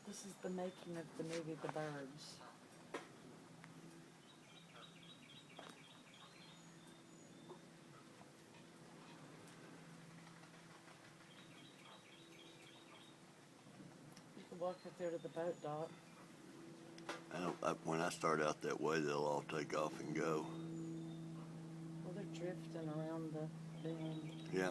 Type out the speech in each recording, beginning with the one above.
This is the making of the movie The Birds. You can walk up there to the boat dock. When I start out that way, they'll all take off and go. Well, they're drifting around the bend. Yeah.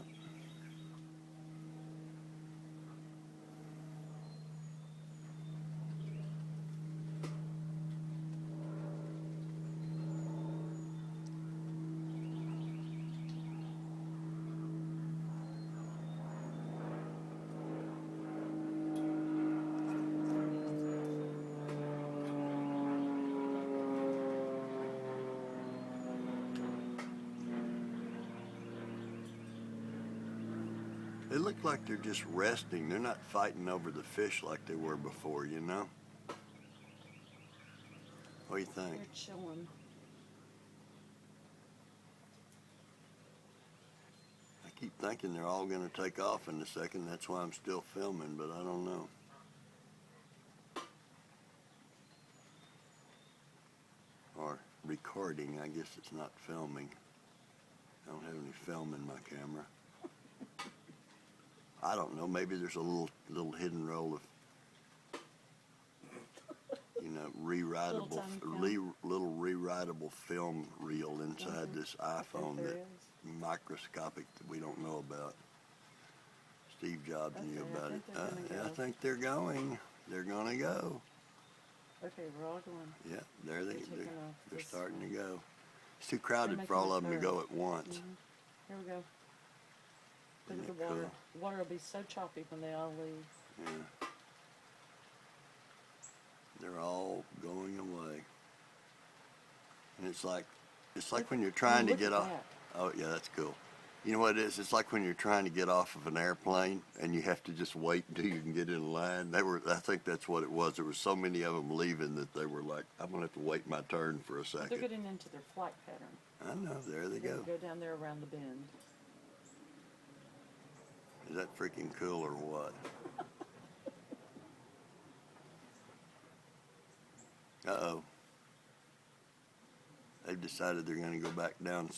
They look like they're just resting. They're not fighting over the fish like they were before, you know? What do you think? They're chilling. I keep thinking they're all going to take off in a second. That's why I'm still filming, but I don't know. Or recording. I guess it's not filming. I don't have any film in my camera. I don't know. Maybe there's a little hidden roll of, Little tiny little rewritable film reel inside this iPhone there that is. microscopic that we don't know about. Steve Jobs knew Okay, I about it. think they're gonna Yeah, I go. think they're going. They're gonna go. Okay, we're all going. Yeah, they're taking off they're this starting to way. go. It's too crowded They're for all of making them a to go turn. at once. Here we go. Look Isn't at the it water. cool? The water will be so choppy when they all leave. Yeah. They're all going away. And it's like when you're trying to Look get at off. that. Oh yeah, that's cool. You know what it is? It's like when you're trying to get off of an airplane and you have to just wait until you can get in line. I think that's what it was. There were so many of them leaving that they were like, I'm gonna have to wait my turn for a But they're second. getting into their flight pattern. I know. There they They're go. gonna go down there around the bend. Is that freaking cool or what? Uh-oh. They've decided they're going to go back down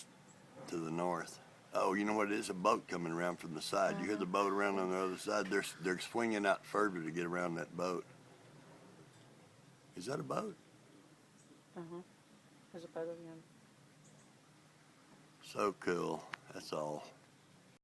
to the north. Oh, you know what it is? A boat coming around from the side. You hear the boat around on the other side? They're swinging out further to get around that boat. Is that a boat? There's a boat again. So cool. That's all.